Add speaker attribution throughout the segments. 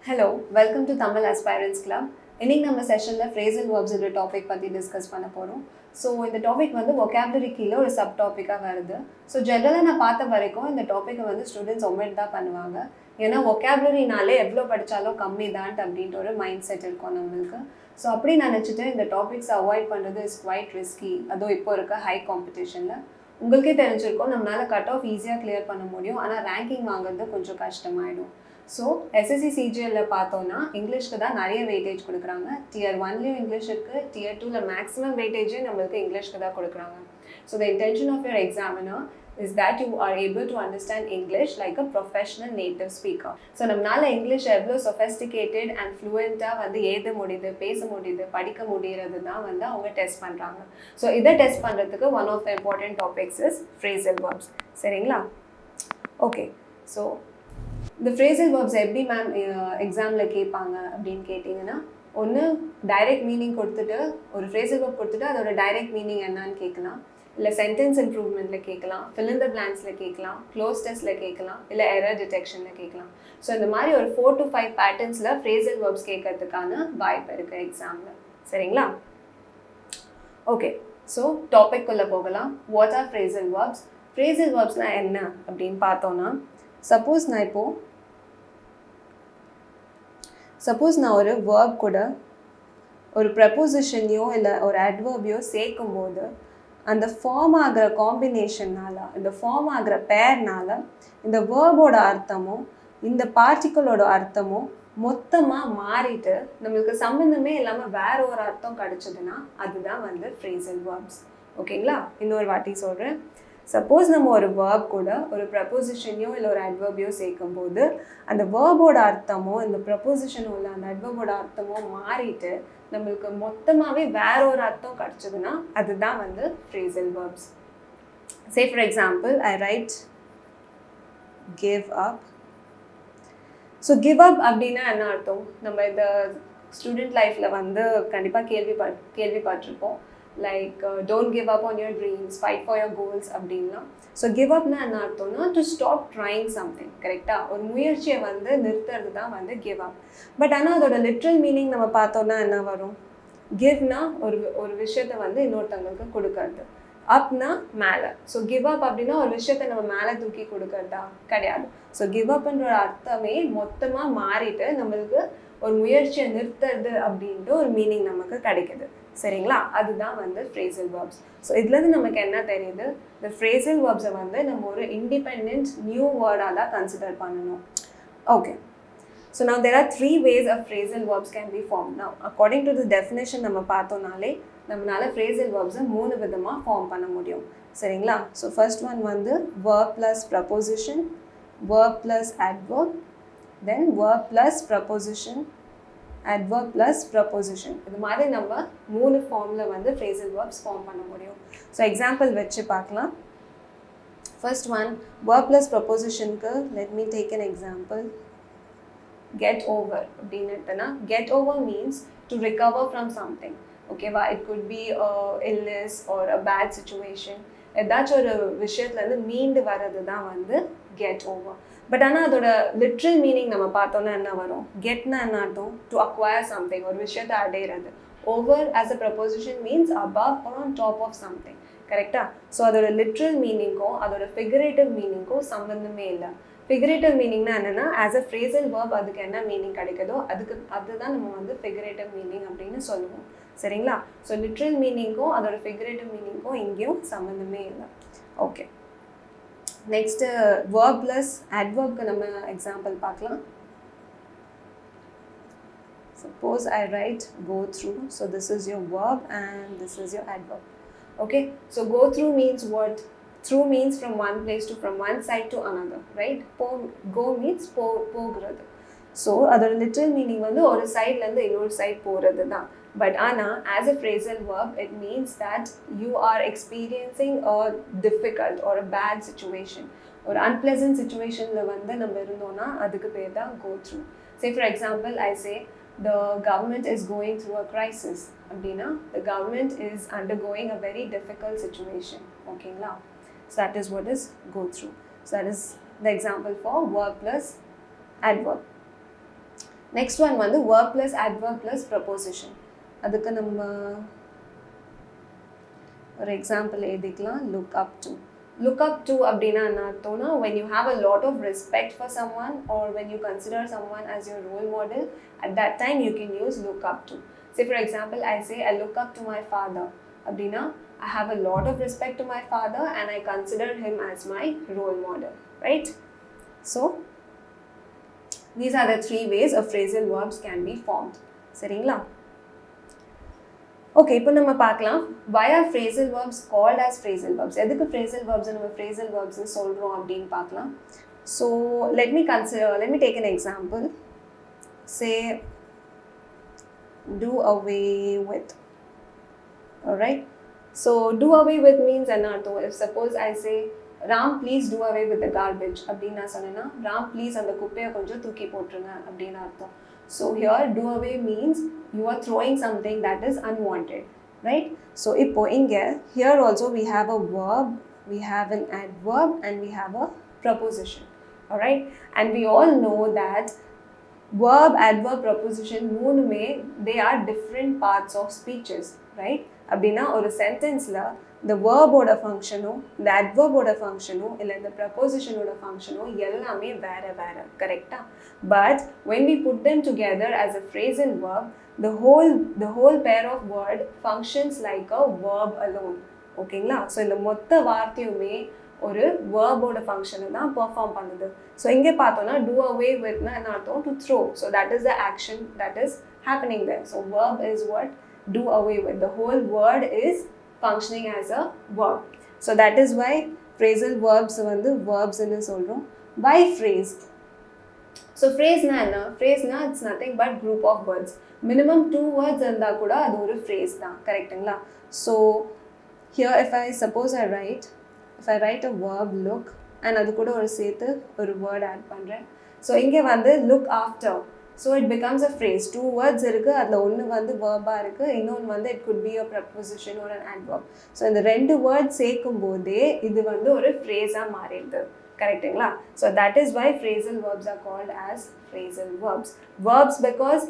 Speaker 1: Hello, welcome to Tamil Aspirants Club. இன்னைக்கு நம்ம செஷனில் ஃப்ரேசல் வேர்ப்ஸோட டாபிக் பற்றி டிஸ்கஸ் பண்ண போகிறோம். ஸோ இந்த டாபிக் வந்து vocabulary கீழே ஒரு சப் டாப்பிக்காக வருது. ஸோ ஜென்ரலாக நான் பார்த்த வரைக்கும் இந்த டாப்பிக்கை வந்து ஸ்டூடெண்ட்ஸ் ஒமெண்ட் தான் பண்ணுவாங்க. ஏன்னா vocabularyனாலே எவ்வளோ படித்தாலும் கம்மி தான் அப்படின்ட்டு ஒரு மைண்ட் செட் இருக்கும் நம்மளுக்கு. ஸோ அப்படி நினச்சிட்டு இந்த டாபிக்ஸ் அவாய்ட் பண்ணுறது இஸ் குவைட் ரிஸ்கி. அதுவும் இப்போ இருக்க ஹை காம்படிஷனில் உங்களுக்கே தெரிஞ்சிருக்கும் நம்மளால் கட் ஆஃப் ஈஸியாக கிளியர் பண்ண முடியும். ஆனால் ரேங்கிங் வாங்குறது கொஞ்சம் கஷ்டமாயிடும். ஸோ எஸ்எஸ்சி சிஜிஎல்ல பார்த்தோன்னா இங்கிலீஷ்க்கு தான் நிறைய வெயிட்டேஜ் கொடுக்குறாங்க. டியர் 1லேயும் இங்கிலீஷ் இருக்குது, டியர் 2ல் மேக்ஸிமம் வெயிட்டேஜே நம்மளுக்கு இங்கிலீஷ்க்கு தான் கொடுக்குறாங்க. So the intention of your examiner is that you are able to understand English like a professional native speaker. So நம்மளால் இங்கிலீஷ் எவ்வளோ சொஃபஸ்டிகேட்டட் அண்ட் ஃப்ளூயண்ட்டாக வந்து எழுத முடியுது, பேச முடியுது, படிக்க முடிகிறது தான் வந்து அவங்க டெஸ்ட் பண்ணுறாங்க. ஸோ இதை டெஸ்ட் பண்ணுறதுக்கு one of the important topics is phrasal verbs. சரிங்களா? ஓகே, ஸோ இந்த ஃப்ரேசல் வேர்ப்ஸ் எப்படி மேம் எக்ஸாமில் கேட்பாங்க அப்படின்னு கேட்டிங்கன்னா, ஒன்று டைரெக்ட் மீனிங் கொடுத்துட்டு ஒரு ஃப்ரேசல் வேர்ப் கொடுத்துட்டு அதோட டைரெக்ட் மீனிங் என்னன்னு கேட்கலாம், இல்லை சென்டென்ஸ் இம்ப்ரூவ்மெண்ட்டில் கேட்கலாம், fill in the blanksல கேட்கலாம், க்ளோஸ் டெஸ்ட்டில் கேட்கலாம், இல்லை எரர் டிடெக்ஷனில் கேட்கலாம். ஸோ இந்த மாதிரி ஒரு 4 to 5 பேட்டர்ன்ஸில் ஃப்ரேசல் வேர்ப்ஸ் கேட்கறதுக்கான வாய்ப்பு இருக்குது எக்ஸாமில். சரிங்களா? ஓகே, ஸோ டாபிக்குள்ளே போகலாம். What are phrasal verbs? Phrasal வேர்ப்ஸ்னால் என்ன அப்படின்னு பார்த்தோன்னா, சப்போஸ் நான் ஒரு வேர்ப் கூட ஒரு ப்ரெப்போசிஷனையோ இல்லை ஒரு அட்வர்பியோ சேர்க்கும்போது அந்த ஃபார்ம் ஆகிற காம்பினேஷனால், இந்த ஃபார்ம் ஆகிற பேர்னால் இந்த வேர்போட அர்த்தமும் இந்த பார்ட்டிக்கலோட அர்த்தமும் மொத்தமாக மாறிட்டு நம்மளுக்கு சம்மந்தமே இல்லாமல் வேற ஒரு அர்த்தம் கிடச்சிதுன்னா அதுதான் வந்து ஃப்ரேசல் வேர்ப்ஸ். ஓகேங்களா? இன்னொரு வாட்டி சொல்கிறேன். சப்போஸ் நம்ம ஒரு வேர்ப் கூட ஒரு ப்ரெப்போசிஷனையோ இல்லை ஒரு அட்வர்பியோ சேர்க்கும்போது அந்த வேர்போட அர்த்தமோ இந்த ப்ரெப்போசிஷனோ இல்லை அந்த அட்வர்போட அர்த்தமோ மாறிட்டு நம்மளுக்கு மொத்தமாகவே வேற ஒரு அர்த்தம் கிடச்சதுன்னா அதுதான் வந்து phrasal verbs. Say for example, I right give up. So give up அப்படின்னா என்ன அர்த்தம்? நம்ம இந்த ஸ்டூடெண்ட் லைஃப்பில் வந்து கண்டிப்பாக கேள்விப்பட்டிருப்போம். Like don't give up on your dreams, fight for your goals அப்படின்லாம். ஸோ கிவ் அப்னா என்ன அர்த்தம்னா டு ஸ்டாப் ட்ரைங் சம்திங். கரெக்டாக? ஒரு முயற்சியை வந்து நிறுத்துறது தான் வந்து கிவ் அப். பட் ஆனால் அதோட லிட்ரல் மீனிங் நம்ம பார்த்தோன்னா என்ன வரும்? கிவ்னா ஒரு விஷயத்தை வந்து இன்னொருத்தவங்களுக்கு கொடுக்கறது, அப்னா மேலே. ஸோ கிவ் அப் அப்படின்னா ஒரு விஷயத்தை நம்ம மேலே தூக்கி கொடுக்கறதா? கிடையாது. ஸோ கிவ் அப்ன்ற அர்த்தமே மொத்தமாக மாறிட்டு நம்மளுக்கு ஒரு முயற்சியை நிறுத்துறது அப்படின்ட்டு ஒரு மீனிங் நமக்கு கிடைக்குது. சரிங்களா? அதுதான் வந்து ஃப்ரேசல் வேர்ப்ஸ். ஸோ இதுலேருந்து நமக்கு என்ன தெரியுது? இந்த ஃப்ரேசல் வேர்ப்ஸை வந்து நம்ம ஒரு இண்டிபெண்ட் நியூ வேர்டாக தான் கன்சிடர் பண்ணணும். Okay, so now there are 3 ways of phrasal verbs can be formed. Now according to the definition நம்ம பார்த்தோம்னாலே நம்மளால phrasal verbs-ஐ 3 விதமாக ஃபார்ம் பண்ண முடியும். சரிங்களா? ஸோ ஃபர்ஸ்ட் ஒன் வந்து verb plus preposition, verb plus adverb, then verb plus preposition, adverb plus preposition. இது மாதிரி நம்ம 3 ஃபார்மில் வந்து phrasal verbs ஃபார்ம் பண்ண முடியும். ஸோ எக்ஸாம்பிள் வச்சு பார்க்கலாம். First one verb plus prepositionக்கு let me take an example. Get over அப்படின்னு எடுத்தனா, get over means to recover from something. ஓகேவா? it could be a illness or a bad situation. ஏதாச்சும் ஒரு விஷயத்துலேருந்து மீண்டு வர்றது தான் வந்து get over. பட் ஆனால் அதோட லிட்ரல் மீனிங் நம்ம பார்த்தோன்னா என்ன வரும்? கெட்னா என்ன அர்த்தம்? டு அக்வயர் சம்திங், ஒரு விஷயத்தை அடையிறது. Over as a preposition means above or on top of something. கரெக்டாக? ஸோ அதோட லிட்ரல் மீனிங்கும் அதோட ஃபிகரேட்டிவ் மீனிங்கும் சம்மந்தமே இல்லை. ஃபிகரேட்டிவ் மீனிங்னா என்னென்னா ஆஸ் அ ஃப்ரேசல் வேர்ப் அதுக்கு என்ன மீனிங் கிடைக்குதோ அதுதான் நம்ம வந்து ஃபிகரேட்டிவ் மீனிங் அப்படின்னு சொல்லுவோம். சரிங்களா? ஸோ லிட்ரல் மீனிங்கும் அதோட ஃபிகரேட்டிவ் மீனிங்கும் இங்கேயும் சம்மந்தமே இல்லை. ஓகே, நெக்ஸ்ட்டு verb plus adverbக்கு நம்ம எக்ஸாம்பிள் பார்க்கலாம். Suppose I write go through. So this is your verb and this is your adverb. Okay, so go through means what? Through means from one place to from one side to another, right? Go means போகிறது. So அதோட literal meaning வந்து ஒரு சைட்லேருந்து இன்னொரு side போகிறது தான். But ஆனால் as a phrasal verb it means that you are experiencing a difficult ஒரு பேட் சுச்சுவேஷன், ஒரு அன்பிளசன்ட் சுச்சுவேஷனில் வந்து நம்ம இருந்தோம்னா அதுக்கு பேர் தான் go through. Say for example I say the government is going through a crisis அப்படின்னா the government is undergoing a very difficult situation. ஓகேங்களா? So that is what is go through. So that is the example for verb plus adverb. Next one வந்து verb plus adverb plus preposition. அதுக்கு நம்ம ஒரு example எழுதிக்கலாம். Look up to. Look up to அப்படின்னா என்ன அர்த்தம்னா when you have a lot of respect for someone or when you consider someone as your role model, at that time you can use look up to. Say for example, I say I look up to my father. அப்படின்னா I have a lot of respect to my father and I consider him as my role model, right? So these are the three ways of phrasal verbs can be formed. சரிங்களா? Okay, இப்போ நம்ம பார்க்கலாம் why are phrasal verbs called as phrasal verbs. எதுக்கு phrasal verbs நம்ம phrasal verbs சொல்கிறோம் அப்படின்னு பார்க்கலாம். So let me take an example. Say do away with. Alright, so do away with means என்ன அர்த்தம்? If suppose I say Ram please do away with the garbage அப்படின்னு நான் சொன்னேன்னா Ram please அந்த குப்பையை கொஞ்சம் தூக்கி போட்டுருங்க அப்படின்னு அர்த்தம். So here do away means you are throwing something that is unwanted, right? So இப்போ இங்க here also we have a verb, we have an adverb and we have a preposition. Alright, and we all know that verb, adverb, preposition மூணுமே they are different parts of speeches, right? அப்படின்னா ஒரு சென்டென்ஸில் இந்த வேர்போட ஃபங்க்ஷனும் இந்த அட்வர்போட ஃபங்க்ஷனும் இல்லை இந்த ப்ரப்போசிஷனோட ஃபங்க்ஷனும் எல்லாமே வேறு வேறு, கரெக்டாக? But when we put them together as a phrasal verb, the whole pair of word functions like a verb alone. ஓகேங்களா? ஸோ இந்த மொத்த வார்த்தையுமே ஒரு வேர்போட ஃபங்க்ஷனை தான் பெர்ஃபார்ம் பண்ணுது. ஸோ இங்கே பார்த்தோன்னா do away withனா என்ன அர்த்தம்? to throw. So that is the action that is happening there. So verb is what? Do away with. The whole word is functioning as a verb. So that is why phrasal verbs வந்து verbs ன்னு சொல்கிறோம். Why phrase? So phrase-னா என்ன? Phrase-னா it's nothing but group of words. Minimum 2 words இருந்தால் கூட அது ஒரு phrase தான், கரெக்டுங்களா? So here if I write a verb look and அது கூட ஒரு சேர்த்து ஒரு word add பண்ணுறேன். So இங்கே வந்து look after. So it becomes a phrase. 2 words இருக்குது, அதில் ஒன்று வந்து verb-ஆக இருக்குது, இன்னொன்று வந்து it could be a preposition or an adverb. So இந்த 2 words சேர்க்கும் போதே இது வந்து ஒரு phrase-ஆக மாறிடுது, கரெக்டுங்களா? So that is why phrasal verbs are called as phrasal verbs. Verbs because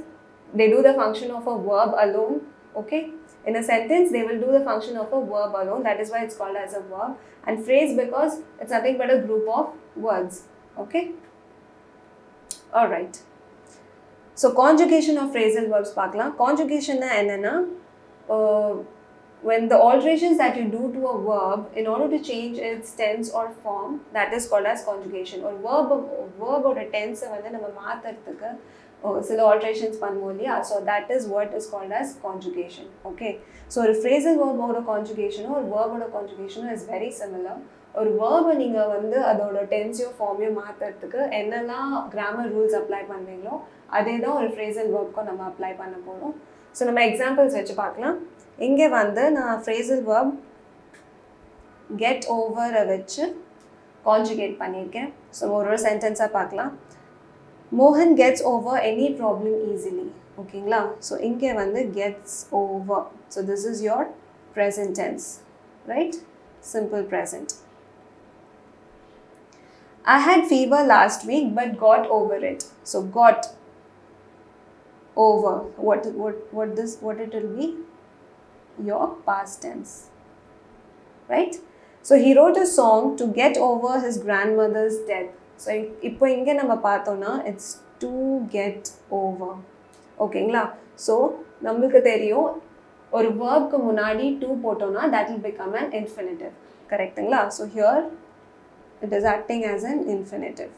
Speaker 1: they do the function of a verb alone, okay? In a sentence, they will do the function of a verb alone. That is why it's called as a verb. And phrase because it's nothing but a group of words, okay? All right. So conjugation of phrasal verbs பார்க்கலாம். Conjugation என்னன்னா when the alterations that you do to a verb in order to change its tense or form, that is called as conjugation. ஒரு verb-ஓட tense-ஐ வந்து நம்ம மாற்றுறதுக்கு சில alterations பண்ணுவோம் இல்லையா? So that is what is called as conjugation, okay? So ஒரு phrasal verb-ஓட conjugation-ஓ ஒரு verb-ஓட conjugation-ஓ is very similar. ஒரு வேர்பை நீங்கள் வந்து அதோட டென்ஸையோ ஃபார்மையோ மாற்றுறதுக்கு என்னெல்லாம் கிராமர் ரூல்ஸ் அப்ளை பண்ணுவீங்களோ அதே தான் ஒரு ஃப்ரேசல் வேர்ப்க்கும் நம்ம அப்ளை பண்ண போகிறோம். ஸோ நம்ம எக்ஸாம்பிள்ஸ் வச்சு பார்க்கலாம். இங்கே வந்து நான் ஃப்ரேசல் வேர்ப் கெட் ஓவரை வச்சு கான்ஜுகேட் பண்ணியிருக்கேன். ஸோ ஒரு சென்டென்ஸாக பார்க்கலாம். மோகன் gets over any problem easily, ஓகேங்களா? ஸோ இங்கே வந்து gets over. So this is your present tense, right? Simple present. I had fever last week but got over it. So got over. What it will be? Your past tense. Right? So he wrote a song to get over his grandmother's death. So இப்போ இங்கே நம்ம பார்த்தோன்னா it's to get over. ஓகேங்களா? So நம்மளுக்கு தெரியும் ஒரு வேர்ப்க்கு முன்னாடி to போட்டோன்னா that will become an infinitive. கரெக்டுங்களா? So here it is acting as an infinitive.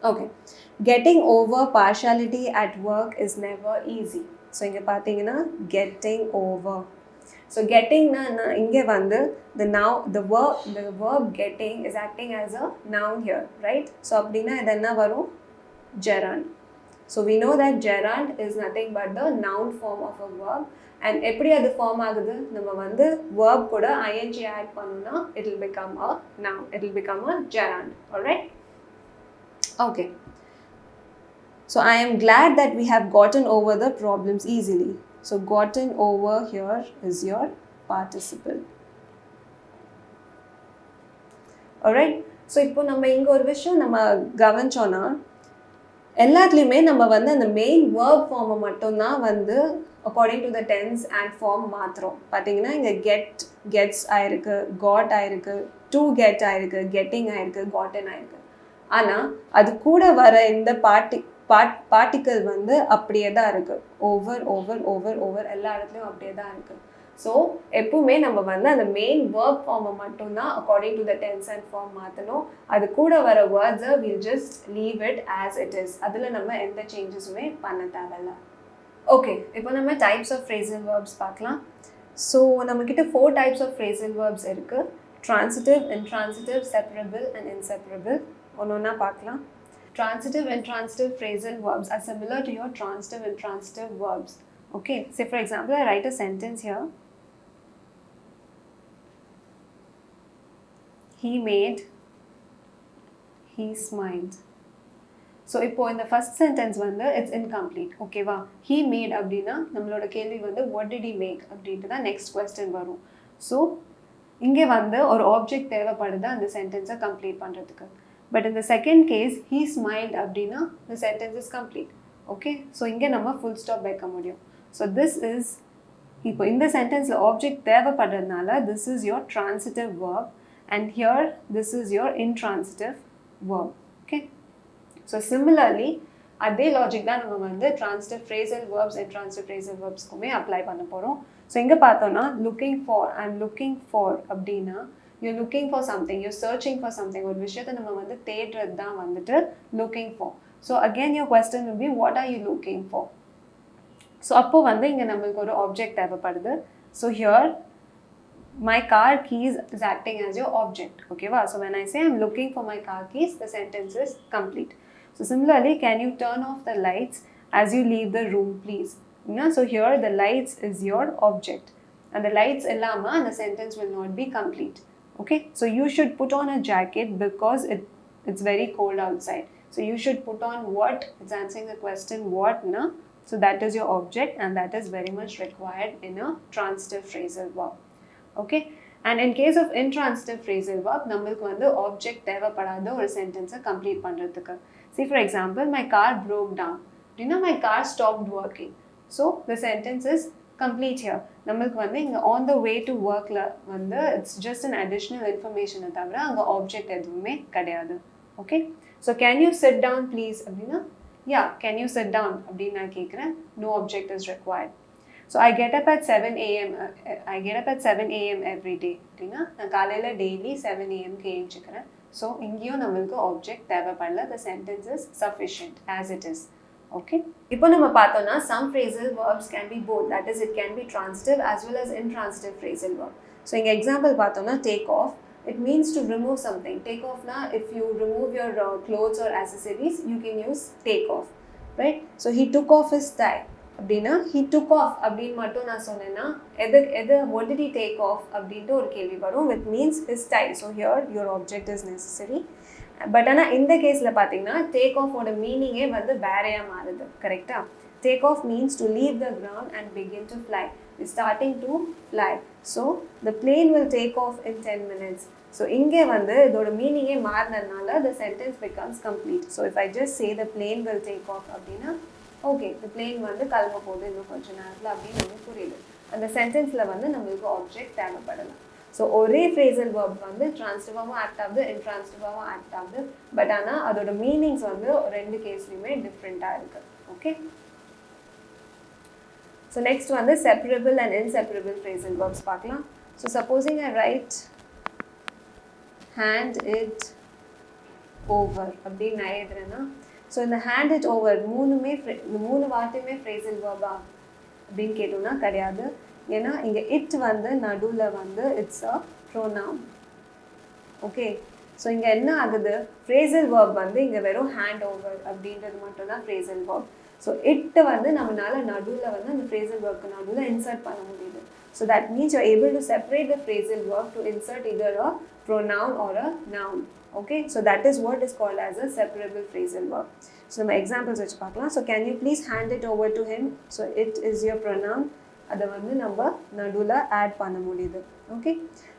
Speaker 1: Okay. Getting over partiality at work is never easy. So இங்க பார்த்தீங்கன்னா getting over. So getting na இங்கே வந்து the verb getting is acting as a noun here, right? So அப்படின்னா இது என்ன வரும்? Gerund. So we know that gerund is nothing but the noun form of a verb. And எப்படி அது form ஆகுது? நம்ம வந்து verb கூட ing add பண்ணோம்னா it will become a noun. It will become a gerund. Alright? Okay. So I am glad that we have gotten over the problems easily. So gotten over here is your participle. Alright? So இப்போ நம்ம இங்க ஒரு விஷயம் நம்ம கவனிச்சோம்னா எல்லாத்துலேயுமே நம்ம வந்து அந்த மெயின் வேர்ப் ஃபார்மை மட்டும்தான் வந்து according to the tense and form மாத்திரம். பார்த்தீங்கன்னா இங்கே கெட்ஸ் ஆயிருக்கு, காட் ஆயிருக்கு, டு கெட் ஆயிருக்கு, கெட்டிங் ஆயிருக்கு, காட்டன் ஆயிருக்கு. ஆனால் அது கூட வர இந்த பார்ட்டிக்கல் வந்து அப்படியே தான் இருக்குது. ஓவர் ஓவர் ஓவர் ஓவர் எல்லா இடத்துலையும் அப்படியே தான் இருக்குது. ஸோ எப்பவுமே நம்ம வந்து அந்த மெயின் வேர்ப் ஃபார்மை மட்டும்தான் according to the tense and form மாற்றணும். அது கூட வர வேர்ட்ஸை will just leave it as it is. அதில் நம்ம எந்த சேஞ்சஸுமே பண்ண தேவையில்ல. ஓகே, இப்போ நம்ம டைப்ஸ் ஆஃப் ஃப்ரேசல் வேர்ப்ஸ் பார்க்கலாம். ஸோ நம்மக்கிட்ட 4 டைப்ஸ் ஆஃப் ஃப்ரேசல் வேர்ப்ஸ் இருக்குது. Transitive, intransitive, separable and inseparable. ஒன்று பார்க்கலாம். Transitive and intransitive phrasal verbs are similar to your transitive and intransitive verbs. Okay, say for example, I write a sentence here. He made, he smiled. So இப்போ இந்த first sentence வந்து it's incomplete. Okay வா? He made அப்படின்னா நம்மளோட கேள்வி வந்து what did he make அப்படின்ட்டு தான் next question வரும். So இங்கே வந்து ஒரு ஆப்ஜெக்ட் தேவைப்படுது அந்த சென்டென்ஸை கம்ப்ளீட் பண்ணுறதுக்கு. But in the second case, he smiled அப்படின்னா the sentence is complete. Okay, so இங்கே நம்ம full stop வைக்க முடியும். So this is, இப்போ இந்த சென்டென்ஸில் object தேவைப்படுறதுனால this is your transitive verb and here this is your intransitive verb. Okay, so similarly அதே logic தான் நம்ம வந்து transitive phrasal verbs and intransitive phrasal verbsக்குமே அப்ளை பண்ண போகிறோம். ஸோ இங்கே பார்த்தோன்னா looking for, I'm looking for அப்படின்னா you're looking for something, you're searching for something. ஒரு விஷயத்தை நம்ம வந்து தேடுறது தான் வந்துட்டு looking for. So again your question will be what are you looking for? So அப்போ வந்து இங்கே நம்மளுக்கு ஒரு ஆப்ஜெக்ட் தேவைப்படுது. So here my car keys is acting as your object. Okay va? So when I say I'm looking for my car keys, the sentence is complete. So similarly, can you turn off the lights as you leave the room please? So here the lights is your object and the lights illama and the sentence will not be complete. Okay, so you should put on a jacket because it's very cold outside. So you should put on what? It's answering the question what, na? So that is your object and that is very much required in a transitive phrasal verb. Okay, and in case of intransitive phrasal verb, நம்மளுக்கு வந்து object தேவைப்படாத ஒரு சென்டென்ஸை complete பண்ணுறதுக்கு. See for example, my car broke down. My car stopped working. So the sentence is complete here. நம்மளுக்கு வந்து இங்கே on the way to ஒர்க்கில் வந்து இட்ஸ் ஜஸ்ட் அன் அடிஷ்னல் இன்ஃபர்மேஷனை தவிர அங்கே ஆப்ஜெக்ட் எதுவுமே கிடையாது. Okay, so can you sit down please அப்படின்னா yeah can you sit down அப்படின்னு நான் கேட்குறேன். No object is required. So I get up at 7 AM every day அப்படின்னா நான் காலையில் டெய்லி 7 AM எழுந்திக்கிறேன். ஸோ இங்கேயும் நம்மளுக்கு ஆப்ஜெக்ட் தேவைப்படல. The sentence is sufficient as it is. Okay, இப்போ நம்ம பார்த்தோம்னா some phrasal verbs can be both, that is it can be transitive as well as intransitive phrasal verb. So இங்க example பார்த்தோம்னா take off, it means to remove something. Take off na, if you remove your clothes or accessories you can use take off, right? So he took off his tie அப்படின்னா he took off அப்படின்னு மட்டும் நான் சொன்னேன்னா எது what did he take off அப்படின்ட்டு ஒரு கேள்வி வரும், which means his tie. So here your object is necessary. But ஆனால் இந்த கேஸில் பார்த்தீங்கன்னா டேக் ஆஃபோட மீனிங்கே வந்து வேறையாக மாறுது. கரெக்டாக? Take off means to leave the ground and begin to fly. Starting to fly. So the plane will take off in 10 minutes. So இங்கே வந்து இதோட மீனிங்கே மாறினதுனால the sentence becomes complete. So if I just say the plane will take off அப்படின்னா okay the plane வந்து கிளம்ப போகுது இன்னும் கொஞ்சம் நேரத்தில் அப்படின்னு நமக்கு புரியுது. அந்த சென்டென்ஸில் வந்து நம்மளுக்கு ஆப்ஜெக்ட் தேவைப்படலாம். ஸோ ஒரே ஃப்ரேசல் வேர்ப் வந்து ட்ரான்சிட்டிவாகவும் ஆக்ட் ஆகுது, இன்ட்ரான்சிட்டிவாகவும் ஆக்ட் ஆகுது. பட் ஆனால் அதோட மீனிங்ஸ் வந்து ரெண்டு கேஸ்லையுமே டிஃப்ரெண்ட்டாக இருக்குது. ஓகே, ஸோ நெக்ஸ்ட் வந்து separable and inseparable phrasal verbs பார்க்கலாம். So supposing I write hand it over அப்படின்னு நான் எழுதுறேன்னா ஸோ இந்த ஹேண்ட் இட் ஓவர் மூணு வார்த்தையுமே ஃப்ரேசல் வேர்பா அப்படின்னு கேட்டோம்னா கிடையாது. ஏன்னா இங்கே இட் வந்து நடுவில் வந்து it's a pronoun. Okay, so இங்கே என்ன ஆகுது, ஃப்ரேசல் வேர்ப் வந்து இங்கே வெறும் ஹேண்ட் ஓவர் அப்படின்றது மட்டும் தான் ஃப்ரேசல் வேர்ப். ஸோ இட்டு வந்து நம்மளால நடுவில் வந்து அந்த ஃப்ரேசல் வேர்ப்க்கு நடுவில் இன்சர்ட் பண்ண முடியுது. So that means you able to separate the phrasal verb to insert either a pronoun or a noun. Okay, so that is what is called as a separable phrasal verb. So நம்ம examples வச்சு பார்க்கலாம். So can you please hand it over to him? So it is your pronoun. அதை வந்து நம்ம நடுவில் add பண்ண முடியுது. Okay,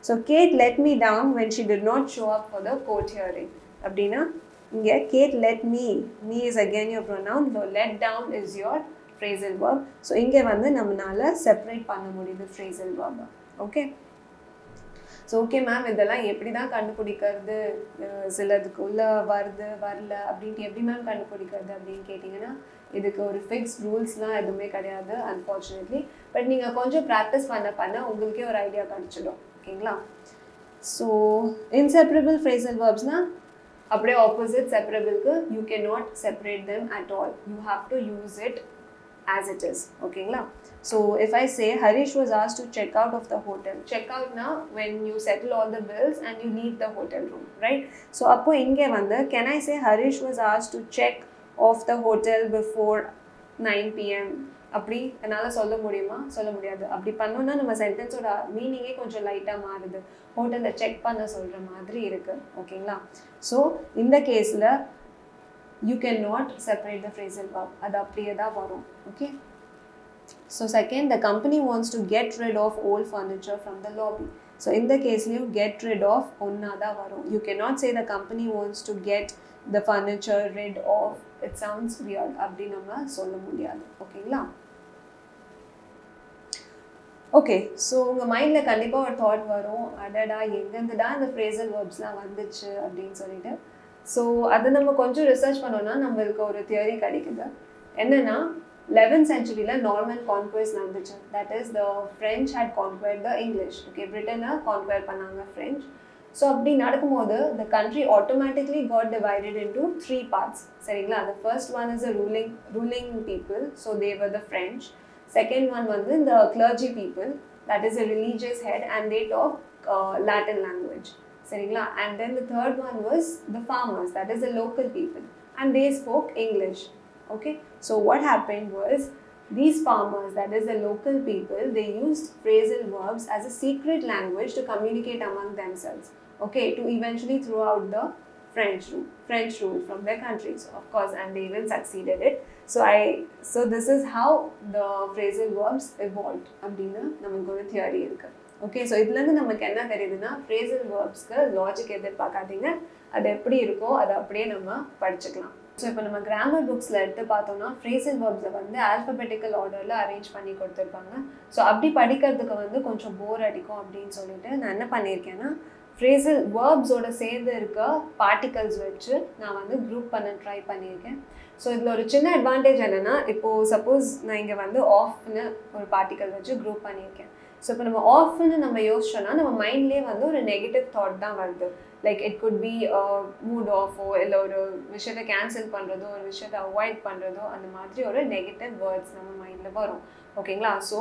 Speaker 1: so Kate let me down when she did not show up for the court hearing அப்படின்னா இங்கே Kate let me is again your pronoun, so let down is your phrasal verb. So இங்கே வந்து நம்மளால separate பண்ண முடியுது phrasal verb. Okay, so okay ma'am, இதெல்லாம் எப்படி தான் கண்டுபிடிக்கிறது, சிலதுக்கு உள்ளே வருது வரல அப்படின்ட்டு எப்படி மேம் கண்டுபிடிக்கிறது அப்படின்னு கேட்டிங்கன்னா, இதுக்கு ஒரு ஃபிக்ஸ் ரூல்ஸ்லாம் எதுவுமே கிடையாது அன்ஃபார்ச்சுனேட்லி. பட் நீங்கள் கொஞ்சம் ப்ராக்டிஸ் பண்ண உங்களுக்கே ஒரு ஐடியா கிடச்சிடும். ஓகேங்களா? ஸோ இன்செப்பரபிள் ஃப்ரேசல் வேர்ப்ஸ்னால் அப்படியே ஆப்போசிட் செப்பரபிளுக்கு you can not separate them at all. You have to use it as it is. ஓகேங்களா? So if I say Harish was asked to check out of the hotel, check out now when you settle all the bills and you leave the hotel room, right? So அப்போ இங்கே வந்து can I say Harish was asked to check off the hotel before 9 p.m. அப்படி என்னால் சொல்ல முடியுமா? சொல்ல முடியாது. அப்படி பண்ணோன்னா நம்ம சென்டென்ஸோட மீனிங்கே கொஞ்சம் லைட்டாக மாறுது. ஹோட்டலில் செக் பண்ண சொல்கிற மாதிரி இருக்குது. ஓகேங்களா? ஸோ இந்த கேஸில் you cannot separate the phrasal verb. அது அப்படியே தான் வரும். Okay? So second, the company wants to get rid of old furniture from the lobby. So in the case you get rid of onna da varum. You cannot say the company wants to get the furniture rid of. It sounds weird. அப்படி நம்ம சொல்ல முடியாது. ஓகேங்களா? Okay, so உங்கள் மைண்டில் கண்டிப்பாக ஒரு thought வரும், அடடா எங்கேருந்து தான் இந்த phrasal verbsலாம் வந்துச்சு அப்படின்னு சொல்லிட்டு. ஸோ அதை நம்ம கொஞ்சம் ரிசர்ச் பண்ணோன்னா நம்மளுக்கு ஒரு தியரி கிடைக்குது. என்னென்னா 11th centuryல நார்மன் கான்குவெஸ்ட் நடந்துச்சு. That is the French had conquered the English. Okay, பிரிட்டனை கான்குவர் பண்ணாங்க ஃப்ரெஞ்ச். ஸோ அப்படி நடக்கும்போது the country automatically got divided into 3 parts. சரிங்களா? the first one is the ruling people, so they were the French. Second one வந்து the clergy people, that is a religious head and they talk Latin language. சரிங்களா? And then the third one was the farmers, that is the local people, and they spoke English. Okay, so what happened was these farmers, that is the local people, they used phrasal verbs as a secret language to communicate among themselves. Okay, to eventually throw out the French rule from their countries, of course, and they even succeeded it. So this is how the phrasal verbs evolved. அப்படினா நமக்கு ஒரு theory இருக்கு. Okay, so இதுலேருந்து நமக்கு என்ன தெரியுதுன்னா, phrasal வேர்ப்ஸ்க்கு logic எதிர்பார்க்காதீங்க. அது எப்படி இருக்கோ அதை அப்படியே நம்ம படிச்சுக்கலாம். ஸோ இப்போ நம்ம கிராமர் புக்ஸில் எடுத்து பார்த்தோம்னா ஃப்ரேசல் வேர்ப்ஸை வந்து ஆல்ஃபபெட்டிக்கல் ஆர்டரில் அரேஞ்ச் பண்ணி கொடுத்துருப்பாங்க. ஸோ அப்படி படிக்கிறதுக்கு வந்து கொஞ்சம் போர் அடிக்கும் அப்படின்னு சொல்லிட்டு நான் என்ன பண்ணியிருக்கேன்னா, ஃப்ரேசல் வேர்ப்ஸோட சேர்ந்து இருக்க பார்ட்டிகல்ஸ் வச்சு நான் வந்து குரூப் பண்ண ட்ரை பண்ணியிருக்கேன். ஸோ இதில் ஒரு சின்ன அட்வான்டேஜ் என்னென்னா, இப்போது சப்போஸ் நான் இங்கே வந்து ஆஃப்னு ஒரு பார்ட்டிகல் வச்சு குரூப் பண்ணியிருக்கேன். ஸோ இப்போ நம்ம ஆஃப்னு நம்ம யோசிச்சோன்னா நம்ம மைண்ட்லேயே வந்து ஒரு நெகட்டிவ் தாட் தான் வருது. Like it could be mood ஆஃபோ, இல்லை ஒரு விஷயத்தை கேன்சல் பண்ணுறதோ, ஒரு விஷயத்தை அவாய்ட் பண்ணுறதோ, அந்த மாதிரி ஒரு நெகட்டிவ் வேர்ட்ஸ் நம்ம மைண்டில் வரும். ஓகேங்களா? ஸோ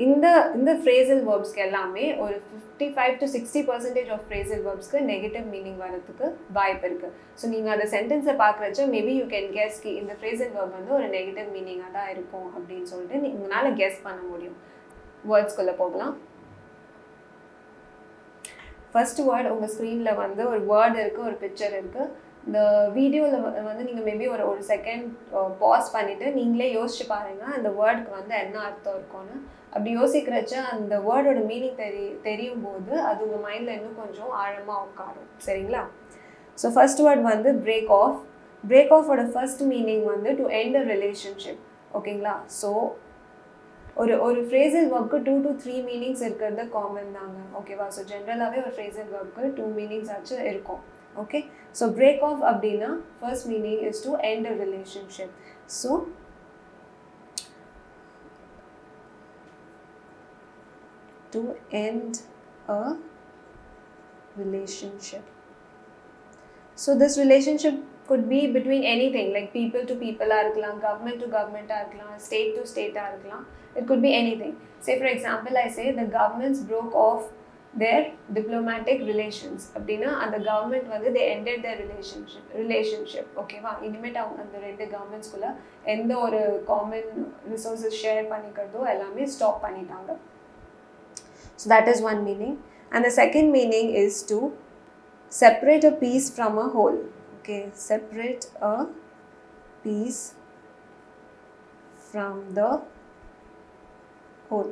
Speaker 1: இந்த ஃப்ரேசல் வேர்ப்ஸ்க்கு எல்லாமே ஒரு 55 to 60% ஆஃப் ஃப்ரேசல் வேர்ப்ஸ்க்கு நெகட்டிவ் மீனிங் வரதுக்கு வாய்ப்பு இருக்குது. ஸோ நீங்கள் அந்த சென்டென்ஸை பார்க்குறச்ச மேபி யூ கேன் கெஸ் கி இந்த ஃப்ரேசல் வேர்ப் வந்து ஒரு நெகட்டிவ் மீனிங்காக தான் இருக்கும் அப்படின்னு சொல்லிட்டு உங்களால் கெஸ் பண்ண முடியும். வேர்ட்ஸ்குள்ளே போகலாம். ஃபர்ஸ்ட் வேர்ட் உங்கள் ஸ்க்ரீனில் வந்து ஒரு வேர்டு இருக்குது, ஒரு பிக்சர் இருக்குது. இந்த வீடியோவில் வந்து நீங்கள் மேபி ஒரு செகண்ட் பாஸ் பண்ணிவிட்டு நீங்களே யோசிச்சு பாருங்கள் அந்த வேர்டுக்கு வந்து என்ன அர்த்தம் இருக்கும்னு. அப்படி யோசிக்கிறச்ச அந்த வேர்டோட மீனிங் தெரியும் போது அது உங்கள் மைண்டில் இன்னும் கொஞ்சம் ஆழமாக உட்காரும். சரிங்களா? ஸோ ஃபர்ஸ்ட் வேர்ட் வந்து பிரேக் ஆஃப். பிரேக் ஆஃபோட ஃபர்ஸ்ட் மீனிங் வந்து டு எண்ட் அ ரிலேஷன்ஷிப். ஓகேங்களா? ஸோ ஒரு ஃப்ரேசல் வேர்ப்க்கு 2 to 3 மீனிங்ஸ் இருக்கிறது காமன் தாங்க. ஓகேவா? ஸோ ஜென்ரலாகவே ஒரு ஃப்ரேசல் வேர்ப்க்கு 2 மீனிங்ஸ் ஆச்சு இருக்கும். ஓகே, ஸோ பிரேக் ஆஃப் அப்படின்னா first meaning is to end a relationship. So to end a relationship. So this relationship could be between anything, like people to people இருக்கலாம், government to government இருக்கலாம், state to state இருக்கலாம். It could be anything. Say for example, I say the governments broke off their diplomatic relations. அப்படின்னா அந்த government வந்து they ended their relationship. ஓகேவா? இனிமேட்டு அவங்க அந்த ரெண்டு கவர்மெண்ட்ஸ்குள்ளே எந்த ஒரு காமன் ரிசோர்ஸஸ் ஷேர் பண்ணிக்கிறதோ எல்லாமே ஸ்டாப் பண்ணிட்டாங்க. So that is one meaning. And the second meaning is to separate a piece from a whole. Okay, separate a piece from the whole.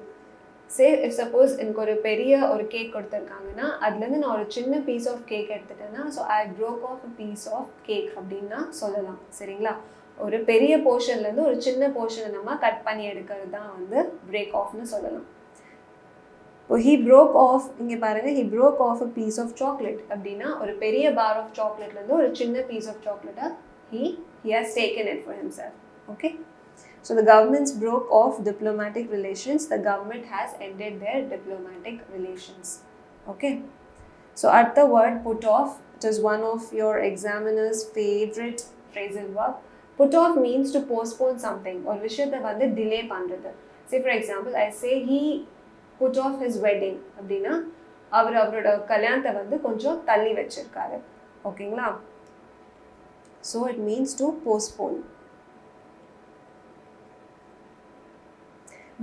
Speaker 1: Say if suppose எனக்கு ஒரு பெரிய ஒரு cake கொடுத்துருக்காங்கன்னா அதுலேருந்து நான் ஒரு சின்ன பீஸ் ஆஃப் கேக் எடுத்துட்டேன்னா so I broke off a piece of cake அப்படின்னா சொல்லலாம். சரிங்களா? ஒரு பெரிய போர்ஷன்லேருந்து ஒரு சின்ன போர்ஷனை நம்ம கட் பண்ணி எடுக்கிறது தான் வந்து பிரேக் ஆஃப்னு சொல்லலாம். இப்போ he broke off, இங்கே பாருங்கள், he broke off a piece of chocolate அப்படின்னா ஒரு பெரிய பார் ஆஃப் சாக்லேட்லேருந்து ஒரு சின்ன பீஸ் ஆஃப் சாக்லேட்டை he has taken it for himself. Okay, so the governments broke off diplomatic relations. The government has ended their diplomatic relations. Okay, so at the word put off, it is one of your examiner's favorite phrasal verb. Put off means to postpone something ஒரு விஷயத்தை வந்து delay பண்ணுறது. Say for example, I say he put off his wedding அப்படின்னா அவரோட கல்யாணத்தை வந்து கொஞ்சம் தள்ளி வச்சிருக்காரு. ஓகேங்களா? So it means to postpone.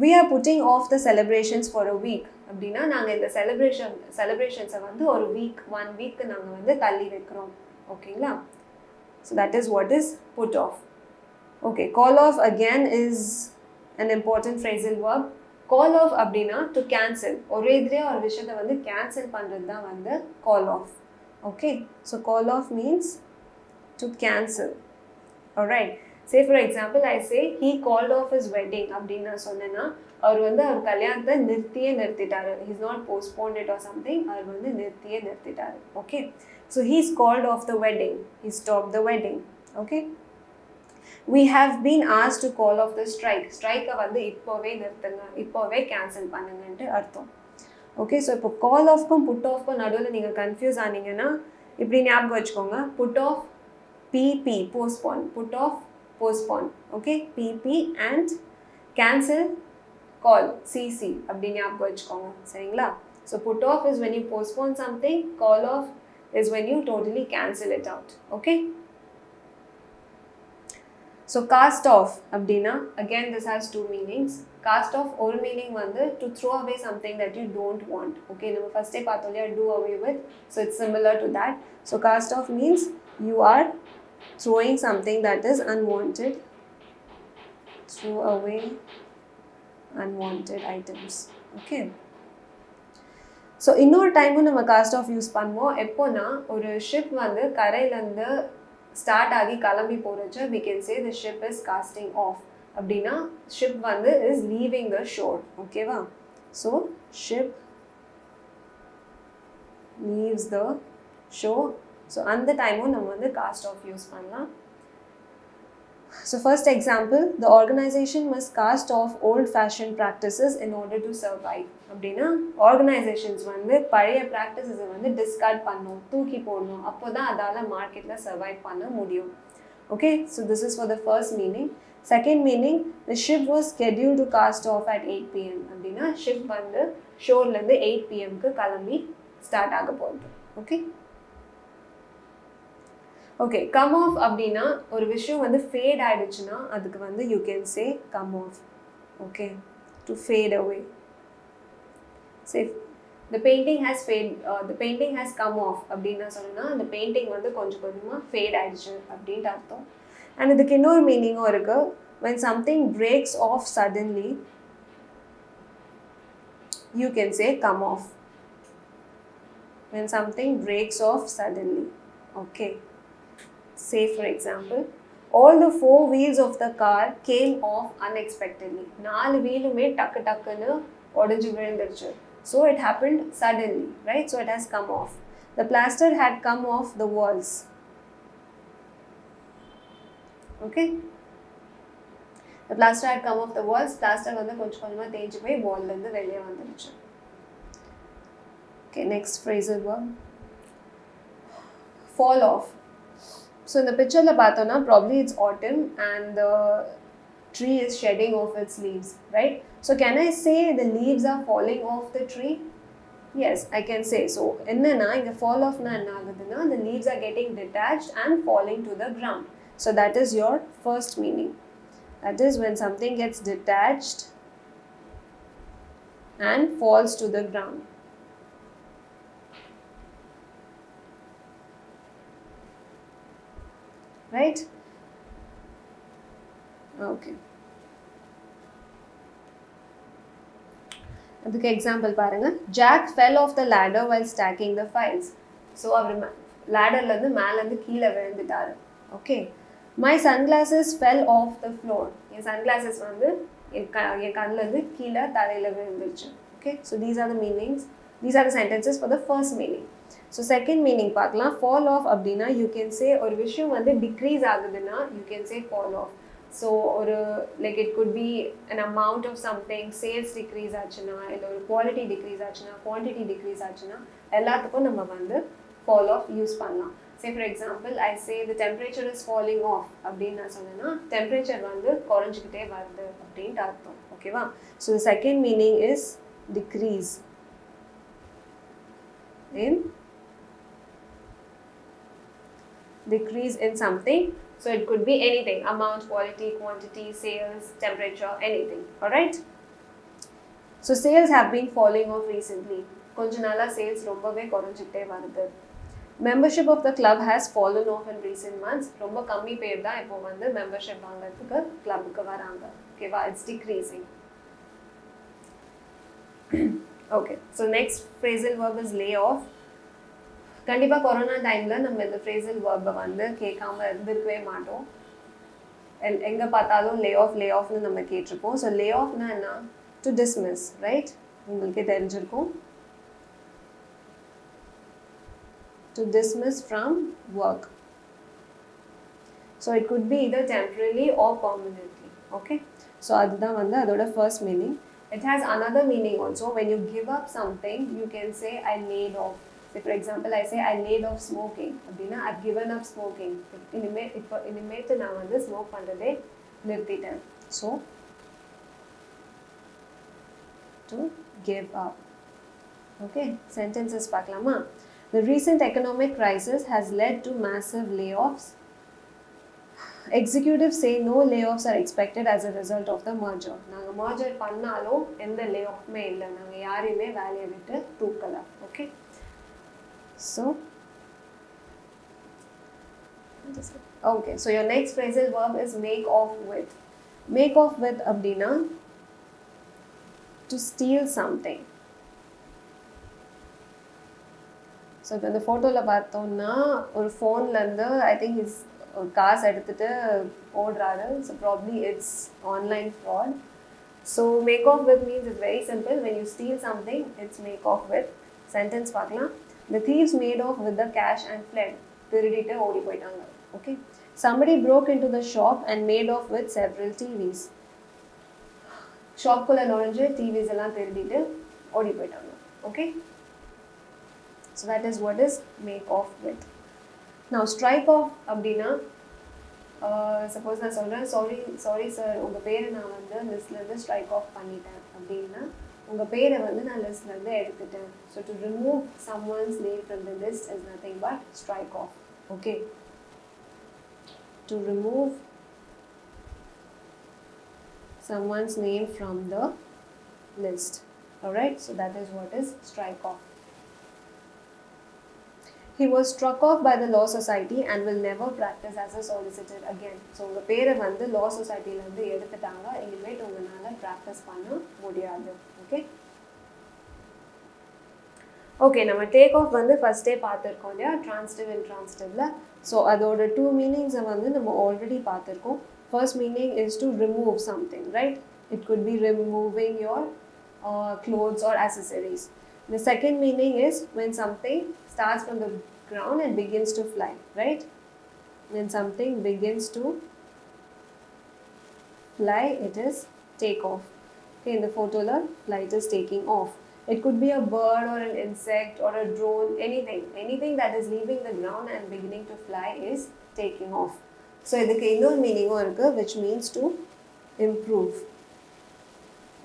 Speaker 1: We are putting off the celebrations for a week அப்படின்னா நாங்கள் இந்த செலிப்ரேஷன்ஸை வந்து ஒரு வீக் 1 week நாங்கள் வந்து தள்ளி வைக்கிறோம். ஓகேங்களா? So that is what is put off. Okay, call off again is an important phrasal verb. Call off அப்படின்னா டு கேன்சல், ஒரே இதுலேயே ஒரு விஷயத்தை வந்து கேன்சல் பண்ணுறது தான் வந்து call off. Okay, so call off means to cancel. Alright, say for example I say he called off his wedding அப்படின்னு நான் சொன்னேன்னா அவர் வந்து அவர் கல்யாணத்தை நிறுத்திட்டாரு. He's not postponed it or something, அவர் வந்து நிறுத்திட்டாரு. Okay, so he's called off the wedding, he stop the wedding. Okay, we have been asked to call off the strike. ஸ்ட்ரைக்கை வந்து இப்போவே நிறுத்துங்க, இப்போவே கேன்சல் பண்ணுங்கன்ட்டு அர்த்தம். ஓகே, ஸோ இப்போ கால் ஆஃப்க்கும் புட் ஆஃப்க்கும் நடுவில் நீங்கள் கன்ஃபியூஸ் ஆனீங்கன்னா இப்படி ஞாபகம் வச்சுக்கோங்க. Put off PP postpone, put off postpone. Okay, PP and cancel call CC அப்படி ஞாபகம் வச்சுக்கோங்க. சரிங்களா? So put off is when you postpone something, call off is when you totally cancel it out. Okay, so cast off அப்படின்னா again this has two meanings. Cast off ஒரு meaning வந்து to throw away something that you don't want. Okay, நம்ம ஃபர்ஸ்டே பார்த்தோம் இல்லையா, do away with, so it's similar to that. So cast off means you are throwing something that is unwanted. Throw away unwanted items. Okay, so இன்னொரு டைமும் நம்ம cost of use பண்ணுவோம். எப்போனா ஒரு ஷிப் வந்து கரையிலேருந்து ஸ்டார்ட் ஆகி கிளம்பி போகிறச்ச we can say the ship is casting off அப்படின்னா ஷிப் வந்து is leaving the shore. ஓகேவா? So ship leaves the shore. So அந்த டைமும் நம்ம வந்து காஸ்ட் ஆஃப் யூஸ் பண்ணலாம். So first example, the organization must cast off old-fashioned practices in order to survive. அப்படின்னா organisations வந்து பழைய ப்ராக்டிசஸை வந்து டிஸ்கார்ட் பண்ணணும், தூக்கி போடணும், அப்போ தான் அதால் மார்க்கெட்டில் சர்வைவ் பண்ண முடியும். Okay, so this is for the first meaning. Second meaning, the ship was schedule to cast off at 8 PM அப்படின்னா ஷிப் வந்து ஷோர்லேருந்து 8 PMக்கு கிளம்பி ஸ்டார்ட் ஆக போகுது. ஓகே, ஓகே, கம் ஆஃப் அப்படின்னா ஒரு விஷயம் வந்து ஃபேட் ஆகிடுச்சுன்னா அதுக்கு வந்து you can say come off. Okay, to fade away. Say the painting has come off அப்படின்னா சொன்னால் அந்த பெயிண்டிங் வந்து கொஞ்சம் கொஞ்சமாக ஃபேட் ஆகிடுச்சு அப்படின்ட்டு அர்த்தம். அண்ட் இதுக்கு இன்னொரு மீனிங்கும் இருக்குது. when something breaks off suddenly you can say come off. when something breaks off suddenly. Okay, say for example, all the 4 wheels of the car came off unexpectedly. 4 வீலுமே டக்கு டக்குன்னு உடஞ்சி விழுந்துருச்சு. So it happened suddenly, right? So it has come off. The plaster had come off the walls. Okay, the plaster had come off the walls. Plaster வந்து கொஞ்சம் கொஞ்சமாக தேஞ்சு போய் வால்லேருந்து வெளியே வந்துருச்சு. Okay, next phrasal verb, fall off. So in the picture la pathona probably it's autumn and the tree is shedding off its leaves, right? So can I say the leaves are falling off the tree? Yes, I can say. So enna inga fall off na enna aguduna, the leaves are getting detached and falling to the ground. So that is your first meaning. That is when something gets detached and falls to the ground. Right? Okay. அதுக்கு example பாருங்க. Jack fell off the ladder while stacking the files. So அவர் லேடர்லேருந்து மேலேருந்து கீழே விழுந்துட்டாரு. Okay. My sunglasses fell off the floor. என் sunglasses வந்து என் கண்ணிலேருந்து கீழே தலையில் விழுந்துருச்சு. Okay. So these are the meanings, these are the sentences for the first meaning. So second meaning பார்க்கலாம். ஃபால் ஆஃப் அப்படின்னா யூ கேன் சே ஒரு விஷயம் வந்து டிக்ரீஸ் ஆகுதுன்னா you can say fall of. So ஒரு like it could be an amount of something, sales decrease ஆச்சுன்னா, இல்லை ஒரு குவாலிட்டி டிக்ரீஸ் ஆச்சுன்னா, குவான்டிட்டி டிக்ரீஸ் ஆச்சுன்னா எல்லாத்துக்கும் நம்ம வந்து ஃபால் ஆஃப் யூஸ் பண்ணலாம். Say for example I say the temperature is falling off அப்படின்னு நான் சொன்னேன்னா டெம்பரேச்சர் வந்து குறைஞ்சிக்கிட்டே வருது அப்படின்ட்டு அர்த்தம். ஓகேவா? So the second meaning is decrease in something. So it could be anything, amount, quality, quantity, sales, temperature, anything. Alright? So sales have been falling off recently. கொஞ்ச நாளா sales ரொம்பவே குறைஞ்சிட்டே வருது. Membership of the club has fallen off in recent months. ரொம்ப கம்மி பேர் தான் இப்போ வந்து membership வாங்குறதுக்கு கிளப்புக்கு வராங்க. ஓகேவா? It's decreasing. Okay. So next phrasal verb is lay off. கண்டிப்பாக கொரோனா டைமில் நம்ம இந்த ஃப்ரேசல் வேர்பை வந்து கேட்காம இருந்திருக்கவே மாட்டோம். எங்கே பார்த்தாலும் லே ஆஃப்னு நம்ம கேட்டிருப்போம். ஸோ லே ஆஃப்னா என்ன? To dismiss, right? உங்களுக்கே தெரிஞ்சிருக்கும். To dismiss from work. So it could be either temporary or permanently. Okay. So அதுதான் வந்து அதோட first meaning. It has another meaning also. When you give up something you can say I laid off. So for example, I say I laid off smoking. அப்படின்னா I've given up smoking. இனிமேட்டு நான் வந்து smoke பண்ணுறதே நிறுத்திட்டேன். So to give up. Okay, sentences பார்க்கலாமா? The recent economic crisis has led to massive layoffs. Executives say no layoffs are expected as a result of the merger. நாங்கள் merger பண்ணாலும் எந்த layoffமே இல்லை. நாங்கள் யாரையுமே வேலையை விட்டு தூக்கல. Okay. So, okay, so your next phrasal verb is make off with. Make off with அப்படின்னா to steal something. So இப்போ இந்த ஃபோட்டோவில் பார்த்தோம்னா ஒரு ஃபோன்லேருந்து ஐ திங்க் இஸ் ஒரு காசு எடுத்துகிட்டு ஓடுறாரு. So probably it's online fraud. So make off with means it's very simple. When you steal something it's make off with. Sentence பார்க்கலாம். The thieves made off with the cash and fled. திருடிட்டு ஓடி போயிட்டாங்க. Okay. Somebody broke into the shop and made off with several TVs. ஷாப்குள்ள நுழைஞ்சு டிவிஸ் எல்லாம் திருடிட்டு ஓடி போயிட்டாங்க. Okay. So that is what is make off with. Now strike off அப்படின்னா suppose நான் சொல்கிறேன் சாரி சார் உங்கள் பேரை நான் வந்து லிஸ்ட்லேருந்து ஸ்ட்ரைக் ஆஃப் பண்ணிட்டேன் அப்படின்னா உங்கள் பேரை வந்து நான் லிஸ்ட்லேருந்து எடுத்துட்டேன். So to remove someone's name from the list is nothing but strike off. Okay. To remove someone's name from the list. Alright, so that is what is strike off. He was struck off by the law society and will never practice as a solicitor again. So உங்கள் பேரை வந்து law societyலேருந்து எடுத்துட்டாங்க. இனிமேட்டு உங்களால் practice பண்ண முடியாது. Okay. Okay, நம்ம take off வந்து ஃபஸ்ட்டே பார்த்துருக்கோம் இல்லையா, ட்ரான்ஸ்டிவ் அண்ட் ட்ரான்ஸ்டிவில். ஸோ அதோட 2 மீனிங்ஸை வந்து நம்ம ஆல்ரெடி பார்த்துருக்கோம். First meaning is to remove something, right? It could B removing your clothes or accessories. The second meaning is when something starts from the ground and begins to fly, right? When something begins to fly, it is take off. Okay, in the photo, the flight is taking off. It could be a bird or an insect or a drone, anything that is leaving the ground and beginning to fly is taking off. So idhukku innor meaning irukku which means to improve.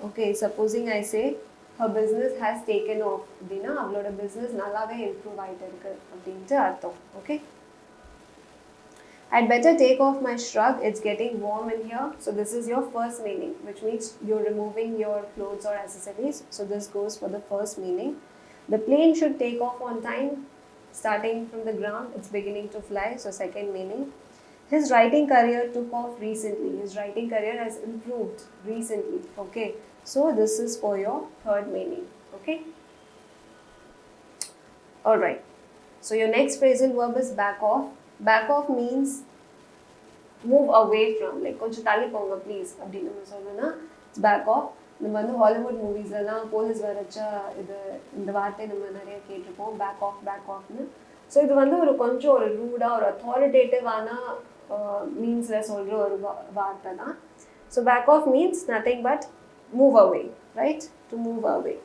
Speaker 1: Okay, supposing I say her business has taken off அப்படின்னா அவளோட business நல்லாவே improve ஆகிட்டு இருக்கு அப்படின்ட்டு அர்த்தம். Okay. I'd better take off my shrug, it's getting warm in here. So this is your first meaning, which means you're removing your clothes or accessories. So this goes for the first meaning. The plane should take off on time, starting from the ground, it's beginning to fly. So second meaning. His writing career took off recently. His writing career has improved recently. Okay. So this is for your third meaning. Okay. Alright. So your next phrasal verb is back off. Back off means move away from, like கொஞ்சம் தள்ளி போங்க please அப்படின்னு நம்ம சொல்லணும்னா it's back of. நம்ம வந்து Hollywood மூவிஸ்லாம் police வரச்சா இந்த வார்த்தை நம்ம நிறைய கேட்டிருப்போம், பேக் ஆஃப்னு. ஸோ இது வந்து ஒரு கொஞ்சம் ஒரு ரூடாக ஒரு அத்தாரிட்டேட்டிவான மீன்ஸில் சொல்கிற ஒரு வார்த்தை தான். So back off means nothing but move away, right? To move away.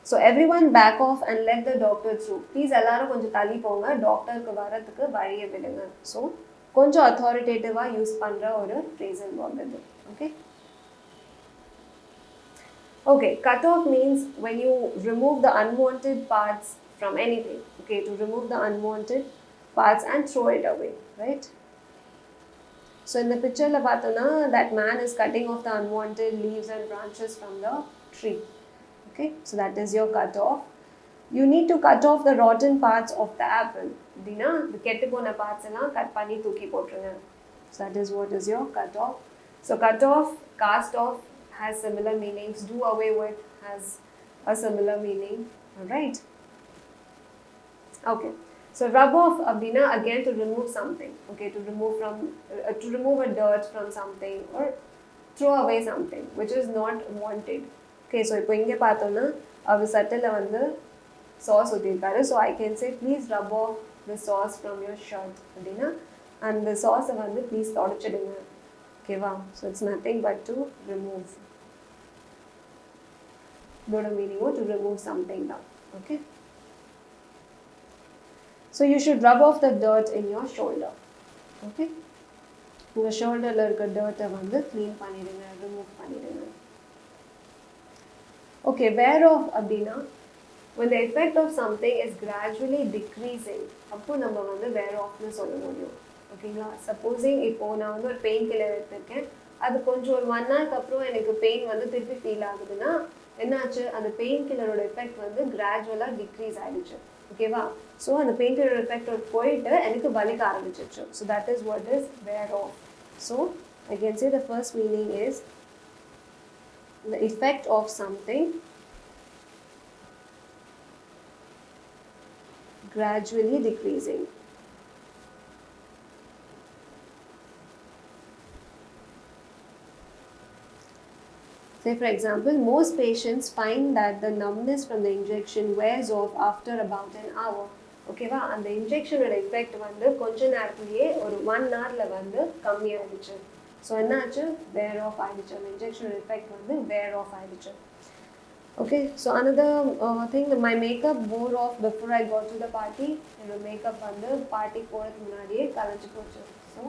Speaker 1: So everyone back off and let the doctor through. Please எல்லாரும் கொஞ்சம் தள்ளி போங்க, டாக்டருக்கு வரதுக்கு வழியை விடுங்க. ஸோ கொஞ்சம் அத்தாரிட்டேட்டிவாக யூஸ் பண்ணுற ஒரு phrasal verb இது. Okay. Okay, cut off means when you remove the unwanted parts from anything. Okay, to remove the unwanted parts and throw it away, right? So in the picture la pathona, that man is cutting off the unwanted leaves and branches from the tree. Okay, so that is your cut off. You need to cut off the rotten parts of the apple. Dina, the kettu pona parts ella cut panni thooki potrunga. So that is what is your cut off. So cut off, cast off has similar meanings. Do away with has a similar meaning. Alright. Okay. So rub off abdina, again to remove something. Okay, to remove a dirt from something or throw away something which is not wanted. Okay, so இப்போ இங்கே பார்த்தோன்னா அவர் சட்டையில் வந்து sauce ஊற்றிருக்காரு. So I can say please rub off the sauce from your shirt அப்படின்னா அந்த சாஸை வந்து ப்ளீஸ் தொடச்சிடுங்க. ஓகேவா? So it's nothing but to remove. இதோட மீனிங்கோ டு ரிமூவ் சம்திங் தான். Okay. So you should rub off the dirt in your shoulder. Okay. உங்கள் ஷோல்டரில் இருக்க டர்ட்டை வந்து க்ளீன் பண்ணிடுங்க, ரிமூவ் பண்ணிடுங்க. Okay, wear off abdina, when the effect of something is gradually decreasing, appo நம்ம வந்து wear off னு சொல்ல முடியும். ஓகேங்களா? சப்போஸிங் இப்போ நான் வந்து ஒரு பெயின் கில்லர் எடுத்திருக்கேன், அது கொஞ்சம் ஒரு 1 hour அப்புறம் எனக்கு பெயின் வந்து திருப்பி ஃபீல் ஆகுதுன்னா என்னாச்சு, அந்த பெயின் கில்லரோட எஃபெக்ட் வந்து கிராஜுவலாக டிக்ரீஸ் ஆகிடுச்சு. ஓகேவா? ஸோ அந்த பெயின் கில்லரோட எஃபெக்ட் போயிட்டு எனக்கு வலிக்க ஆரம்பிச்சிச்சு. So that is what is wear off. So I can say the first meaning is the effect of something gradually decreasing. Say for example, most patients find that the numbness from the injection wears off after about an hour. ஓகேவா? அந்த இன்ஜெக்ஷனோட effect வந்து கொஞ்ச நேரத்துலேயே ஒரு 1 hourல வந்து கம்மியாகிடுச்சு. So என்னாச்சு, வேர் of ஆகிடுச்சு. அந்த இன்ஜெக்ஷனோட எஃபெக்ட் வந்து வேர் ஆஃப் ஆகிடுச்சு. Okay. So another thing, my makeup wore off before I got to the party. என்னோட மேக்கப் வந்து பார்ட்டி போகிறதுக்கு முன்னாடியே கலைஞ்சு போச்சு. So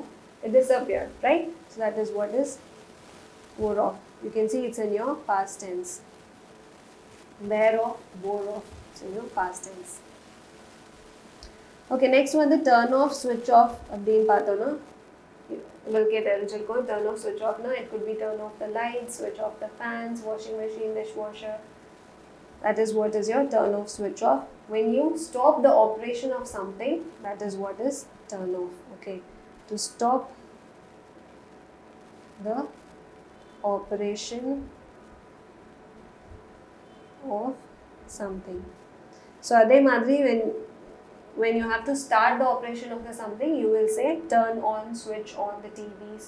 Speaker 1: it disappeared, right? So that is what is wore off. You can see it's in your past tense. Wear off, wore off. It's in your past tense. Okay, next one, the turn off, switch off அப்படின்னு பார்த்தோன்னா உங்களுக்கே தெரிஞ்சிருக்கும். turn off, switch off na, it could be turn off the lights, switch off the fans, washing machine, dishwasher. That is what is your turn off, switch off. When you stop the operation of something, that is what is turn off. Okay, to stop the operation of something. So adhe madri when you have to start the operation of the something, you will say turn on, switch on the TVs.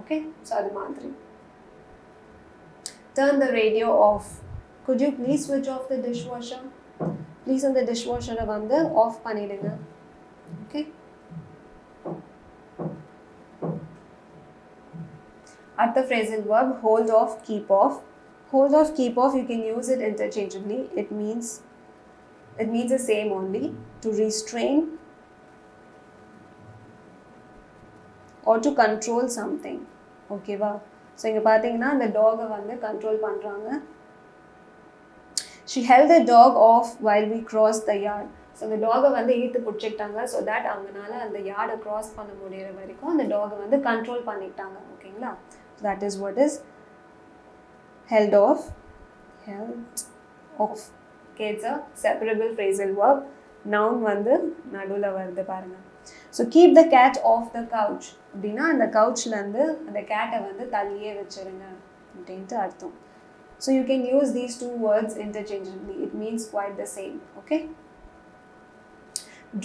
Speaker 1: Okay, so adu madri. Turn the radio off. Could you please switch off the dishwasher? Please on the dishwasher vandu off pannidunga. Okay. At the phrasal verb hold off, keep off. Hold off, keep off, you can use it interchangeably. It means the same only. To restrain or to control something. Okay va? So inga pathina the dog vandu control pandranga. She held the dog off while we crossed the yard. So the dog vandu eethu pudichittaanga so that avanganaala and yard cross panna mudiyra varaikum and dog vandu control பண்ணிட்டாங்க. ஓகேங்களா? So that is what is held off. Okay, it's a separable phrasal verb. noun வந்து நடுவுல வருது பாருங்க. So keep the cat off the couch அப்படின்னா அந்த கவுச்லேருந்து அந்த கேட்டை வந்து தள்ளியே வச்சுருங்க அப்படின்ட்டு அர்த்தம். So you can use these two words interchangeably. It means quite the same. Okay.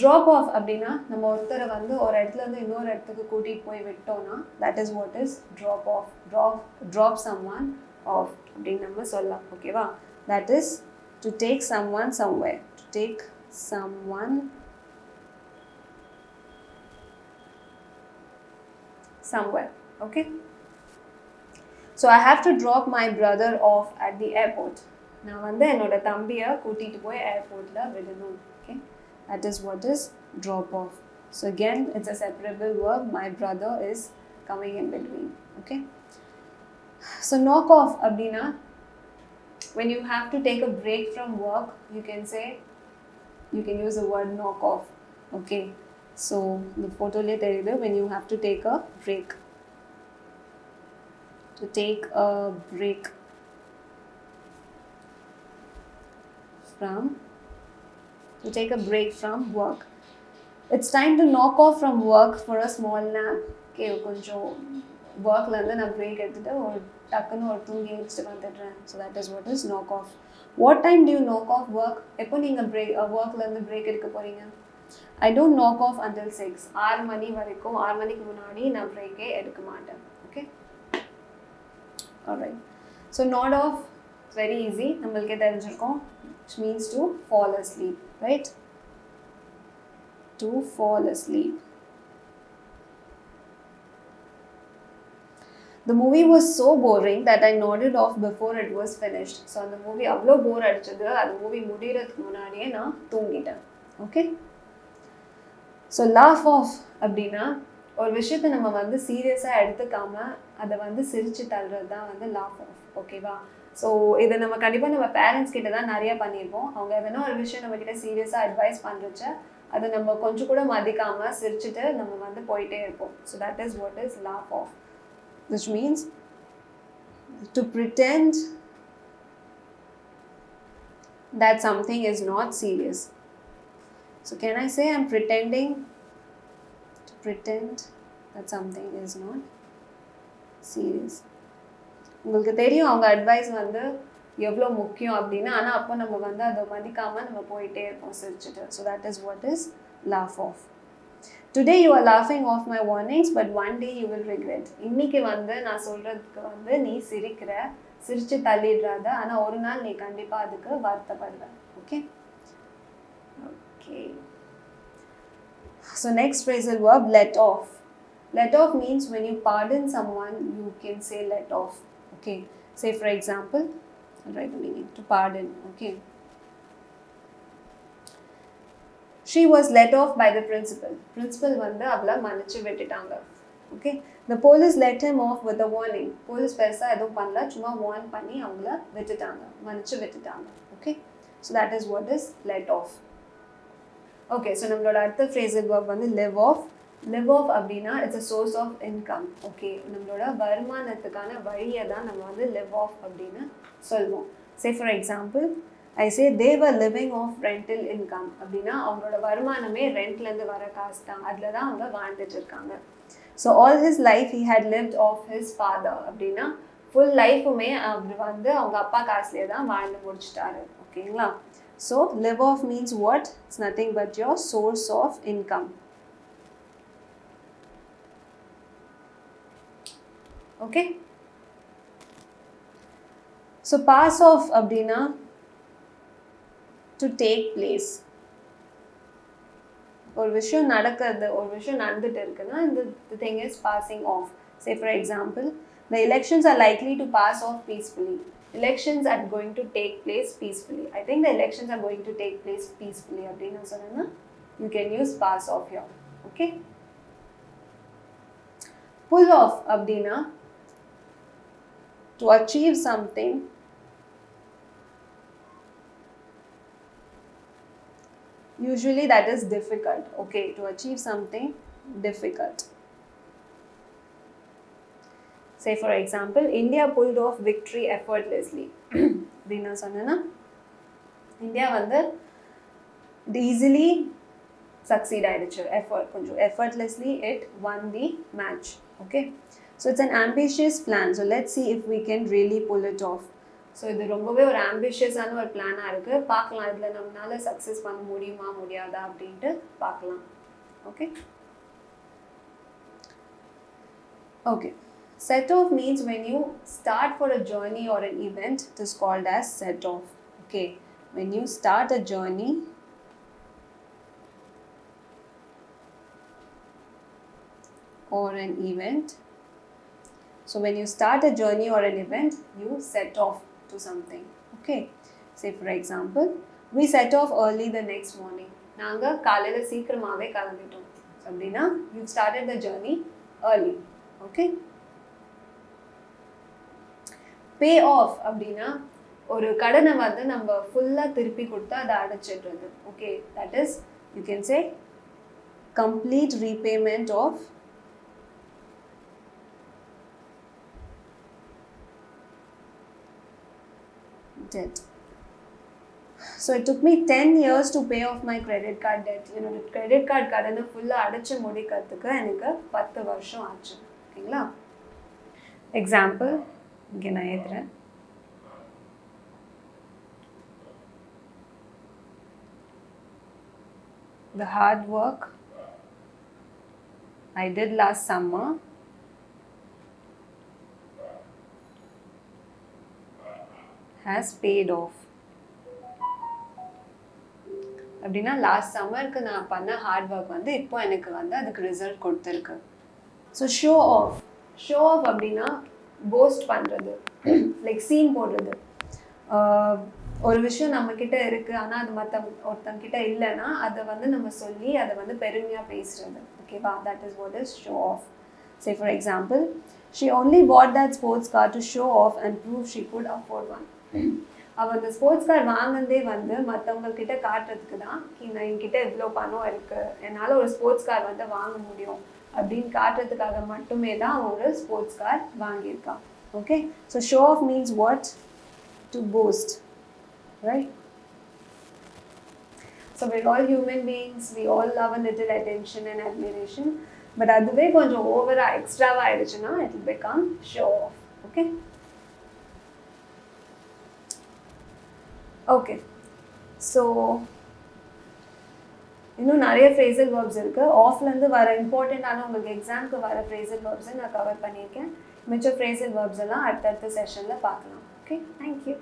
Speaker 1: Drop off அப்படின்னா நம்ம ஒருத்தரை வந்து ஒரு இடத்துலேருந்து இன்னொரு இடத்துக்கு கூட்டிகிட்டு போய் விட்டோம்னா that is what is drop off. Drop someone off அப்படின்னு நம்ம சொல்லலாம். ஓகேவா? That is to take someone somewhere. To take someone somewhere. Okay. So I have to drop my brother off at the airport. நான் வந்து என்னோட தம்பியை கூட்டிட்டு போய் ஏர்போர்ட்ல விடணும். Okay. That is what is drop off. So again it's a separable verb. My brother is coming in between. Okay. So knock off அப்படின்னா when you have to take a break from work you can use the word knock off. Okay. So the photo le theriyudhu when you have to take a break. To take a break from work. It's time to knock off from work for a small nap. Okay, konjam work la irundha na break edutittu or takkunu or thoongi eechittu vandidren. So that is what is knock off. What time do you knock off work? Eppo neenga work la irundha break edukka poringa? I don't knock off until 6. 6 மணி வரைக்கும் 6 மணிக்கு முன்னாடி நான் பிரேக்கே எடுக்க மாட்டேன். Okay. Alright. So nod off, it's very easy. நம்மளுக்கே தெரிஞ்சிருக்கும். Which means to fall asleep, right? To fall asleep. The movie was so boring that I nodded off before it was finished. So அந்த movie அவ்வளோ போர் அடிச்சது. அந்த movie முடியறதுக்கு முன்னாடியே நான் தூங்கிட்டேன். ஓகே. ஸோ லாஃப் ஆஃப் அப்படின்னா ஒரு விஷயத்தை நம்ம வந்து சீரியஸாக எடுத்துக்காமல் அதை வந்து சிரித்து தள்ளுறது தான் வந்து லாஃப் ஆஃப். ஓகேவா? ஸோ இதை நம்ம கண்டிப்பாக நம்ம பேரண்ட்ஸ் கிட்ட தான் நிறையா பண்ணியிருப்போம். அவங்க எதனா ஒரு விஷயம் நம்மக்கிட்ட சீரியஸாக அட்வைஸ் பண்ணுறச்ச அதை நம்ம கொஞ்சம் கூட மதிக்காமல் சிரிச்சுட்டு நம்ம வந்து போயிட்டே இருப்போம். So that is what is laugh off. Which means to pretend that something is not serious. So can I say I'm pretending to pretend that something is not serious? உங்களுக்கு தெரியும் அவங்க அட்வைஸ் வந்து எவ்வளோ முக்கியம் அப்படின்னு. ஆனால் அப்போ நம்ம வந்து அதை மதிக்காமல் நம்ம போயிட்டே இருப்போம் சிரிச்சுட்டு. So that is what is laugh off. Today you are laughing off my warnings but one day you will regret. இன்னைக்கு வந்து நான் சொல்கிறதுக்கு வந்து நீ சிரிச்சு தள்ளிடுறாத, ஆனால் ஒரு நாள் நீ கண்டிப்பாக அதுக்கு வருத்தப்படுவ. Okay. Okay. So next phrasal verb, let off. Let off means when you pardon someone, you can say let off. Okay. Say for example, I'll write the meaning. To pardon. Okay. She was let off by the principal. Principal வந்து அவளை மன்னிச்சு விட்டுட்டாங்க. Okay. The police let him off with a warning. Police பெருசா எதுவும் பண்ணல, சும்மா warn பண்ணி அவங்கள விட்டுட்டாங்க, மன்னிச்சு விட்டுட்டாங்க. Okay. So that is what is let off. Okay, so நம்மளோட அடுத்த phrasal verb வந்து live off. Live off அப்படின்னா it's a source of income. Okay, நம்மளோட வருமானத்துக்கான வழியை தான் நம்ம வந்து live off அப்படின்னு சொல்லுவோம். Say for example, I say they were living off rental income. அப்படின்னா அவங்களோட வருமானமே ரெண்ட்லேருந்து வர காசு தான், அதில் தான் அவங்க வாழ்ந்துட்டு இருக்காங்க. So all his life he had lived off his father. அப்படின்னா ஃபுல் லைஃபுமே அவர் வந்து அவங்க அப்பா காசுலேயே தான் வாழ்ந்து முடிச்சிட்டாரு. ஓகேங்களா? So live off means what? It's nothing but your source of income. Okay. So pass off அப்படின்னா to take place. ஒரு விஷயம் நடக்கிறது, ஒரு விஷயம் நடந்துட்டு இருக்குன்னா the thing is passing off. Say for example, the elections are likely to pass off peacefully. Elections are going to take place peacefully. I think the elections are going to take place peacefully. அப்படின்னா சொன்னா you can use pass off here. Okay. Pull off அப்படின்னா to achieve something usually that is difficult. Okay, to achieve something difficult. Say for example, India pulled off victory effortlessly. அப்படின்னா சொன்னா India வந்து easily succeed ஆயிடுச்சு கொஞ்சம் effortlessly it won the match. Okay, so it's an ambitious plan, so let's see if we can really pull it off. So இது ரொம்பவே ஒரு ஆம்பிஷியஸான ஒரு பிளானாக இருக்குது. பார்க்கலாம் இதில் நம்மளால சக்ஸஸ் பண்ண முடியுமா முடியாதா அப்படின்ட்டு பார்க்கலாம். Okay okay set off means when you start for a journey or an event, it is called as set off. Okay, when you start a journey or an event, so when you start a journey or an event, you set off to something. Okay, say for example, we set off early the next morning. நாங்க காலையில சீக்கிரமாவே கிளம்பிட்டோம் அப்படின்னா you started the journey early. Okay, pay off அப்படின்னா ஒரு கடனை வந்து நம்ம ஃபுல்லாக திருப்பி கொடுத்தா அதை அடைச்சிடுறது. Okay, that is you can say complete repayment of debt. So it took me 10 years to pay off my credit card debt. You know, credit card கடனை ஃபுல்லாக அடைச்சி முடிக்கிறதுக்கு எனக்கு 10 வருஷம் ஆச்சு. ஓகேங்களா? எக்ஸாம்பிள் இங்கே நான் எழுதுறேன். The hard work I did last summer has paid off. அப்படின்னா லாஸ்ட் சம்மருக்கு நான் பண்ண ஹார்ட் ஒர்க் வந்து இப்போ எனக்கு வந்து அதுக்கு ரிசல்ட் கொடுத்துருக்கு. ஸோ ஷோ ஆஃப் அப்படின்னா போஸ்ட் பண்ணுறது, லைக் சீன் போடுறது. ஒரு விஷயம் நம்மக்கிட்ட இருக்குது ஆனால் அது ஒருத்தங்கிட்ட இல்லைன்னா அதை வந்து நம்ம சொல்லி அதை வந்து பெருமையாக பேசுகிறது. ஓகேவா, that is what is show off. Say for example, she only bought that sports car to show off and prove she could afford one. அவள் அந்த ஸ்போர்ட்ஸ் கார் வாங்கினதே வந்து மற்றவங்கக்கிட்ட காட்டுறதுக்கு தான், என்கிட்ட இவ்வளோ பணம் இருக்குது, என்னால் ஒரு ஸ்போர்ட்ஸ் கார் வந்து வாங்க முடியும் அப்படின்னு காட்டுறதுக்காக மட்டுமே தான் அவன் ஒரு ஸ்போர்ட்ஸ் கார் வாங்கியிருக்கான். Okay, so show off means what? To boast, right? So we're all human beings, we all love a little attention and admiration, but அதுவே கொஞ்சம் ஓவராக எக்ஸ்ட்ராவாக ஆயிடுச்சுன்னா it will become show off. Okay okay so இன்னும் நிறைய phrasal verbs இருக்குது. ஆஃப்லேருந்து வர இம்பார்ட்டண்ட்டான உங்களுக்கு எக்ஸாமுக்கு வர ஃப்ரேசல் வேர்ப்ஸை நான் கவர் பண்ணியிருக்கேன். மிச்ச ஃப்ரேசல் வேர்ப்ஸ் எல்லாம் அடுத்தடுத்த செஷனில் பார்க்கலாம். Okay, thank you.